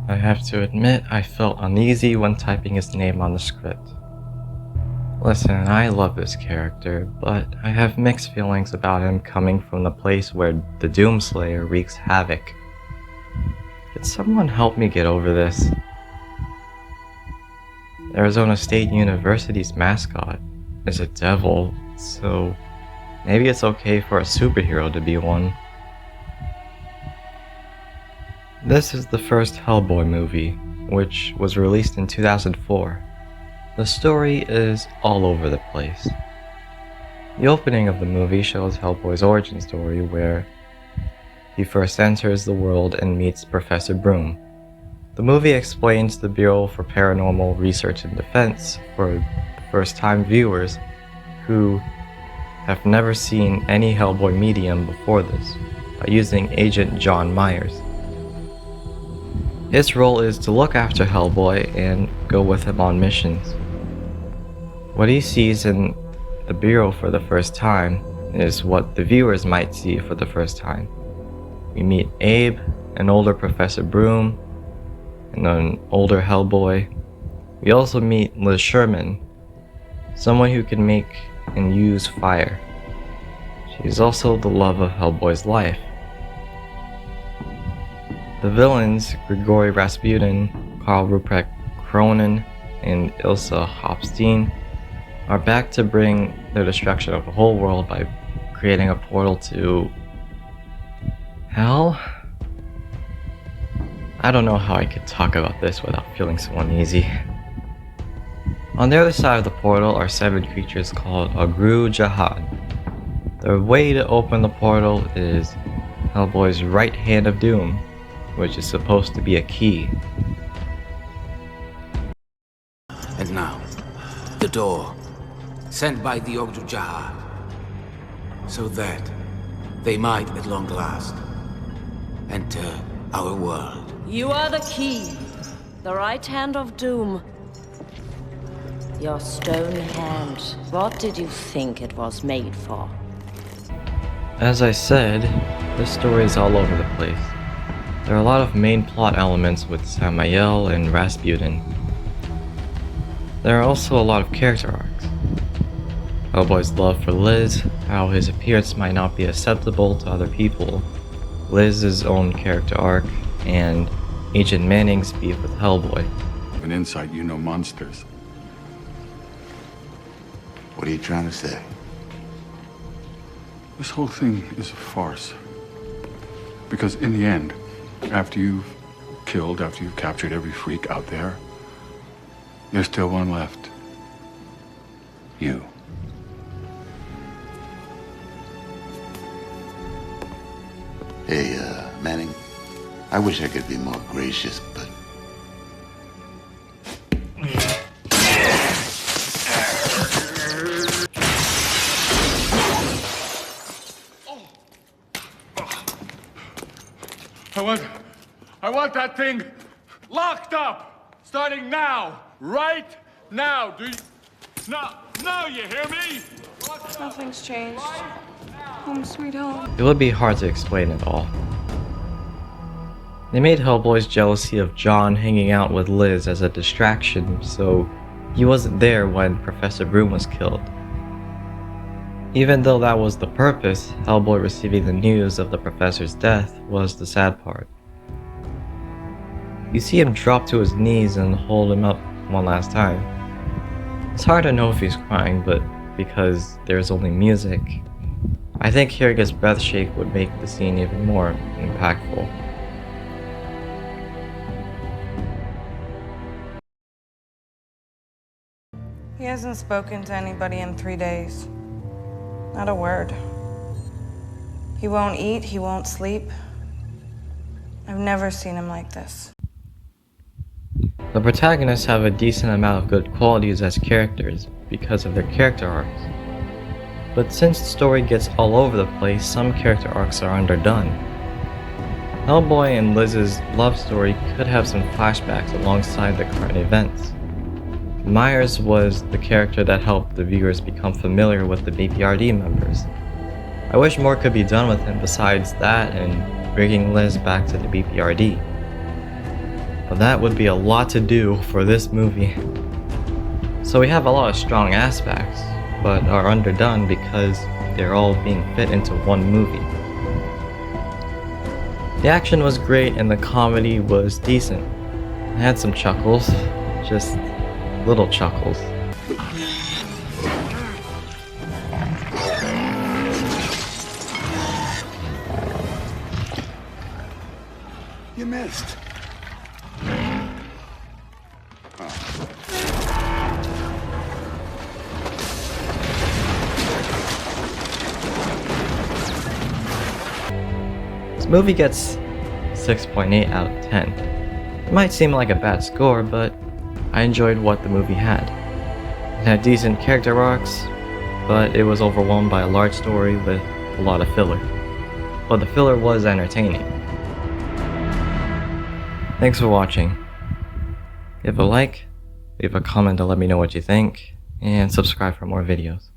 I have to admit, I felt uneasy when typing his name on the script. Listen, I love this character, but I have mixed feelings about him coming from the place where the Doomslayer wreaks havoc. Could someone help me get over this? Arizona State University's mascot is a devil, so maybe it's okay for a superhero to be one. This is the first Hellboy movie, which was released in 2004. The story is all over the place. The opening of the movie shows Hellboy's origin story where he first enters the world and meets Professor Broom. The movie explains the Bureau for Paranormal Research and Defense for first-time viewers who have never seen any Hellboy medium before this by using Agent John Myers. His role is to look after Hellboy and go with him on missions. What he sees in the Bureau for the first time is what the viewers might see for the first time. We meet Abe, an older Professor Broom, and an older Hellboy. We also meet Liz Sherman, someone who can make and use fire. She is also the love of Hellboy's life. The villains, Grigory Rasputin, Karl Ruprecht Cronin, and Ilsa Hopstein, are back to bring the destruction of the whole world by creating a portal to hell? I don't know how I could talk about this without feeling so uneasy. On the other side of the portal are 7 creatures called Agru Jahad. The way to open the portal is Hellboy's right hand of doom, which is supposed to be a key. And now, the door, sent by the Ogdu Jahad, so that they might at long last enter our world. You are the key, the right hand of doom. Your stone hand, what did you think it was made for? As I said, this story is all over the place. There are a lot of main plot elements with Samael and Rasputin. There are also a lot of character arcs. Hellboy's love for Liz, how his appearance might not be acceptable to other people, Liz's own character arc, and Agent Manning's beef with Hellboy. An insight, you know monsters. What are you trying to say? This whole thing is a farce. Because in the end, after you've captured every freak out there, there's still one left. You. Hey, Manning, I wish I could be more gracious, but... I want that thing locked up, starting now, right now. Do you... No, you hear me? Nothing's changed. Home sweet home. It would be hard to explain it all. They made Hellboy's jealousy of John hanging out with Liz as a distraction, so he wasn't there when Professor Broom was killed. Even though that was the purpose, Hellboy receiving the news of the professor's death was the sad part. You see him drop to his knees and hold him up one last time. It's hard to know if he's crying, but because there's only music, I think hearing his breath shake would make the scene even more impactful. He hasn't spoken to anybody in 3 days. Not a word. He won't eat, he won't sleep. I've never seen him like this. The protagonists have a decent amount of good qualities as characters because of their character arcs. But since the story gets all over the place, some character arcs are underdone. Hellboy and Liz's love story could have some flashbacks alongside the current events. Myers was the character that helped the viewers become familiar with the BPRD members. I wish more could be done with him besides that and bringing Liz back to the BPRD. but that would be a lot to do for this movie. So we have a lot of strong aspects, but are underdone because they're all being fit into one movie. The action was great and the comedy was decent. I had some chuckles, just little chuckles. You missed. This movie gets 6.8 out of 10. It might seem like a bad score, but I enjoyed what the movie had. It had decent character arcs, but it was overwhelmed by a large story with a lot of filler. But the filler was entertaining. Thanks for watching. Give a like, leave a comment to let me know what you think, and subscribe for more videos.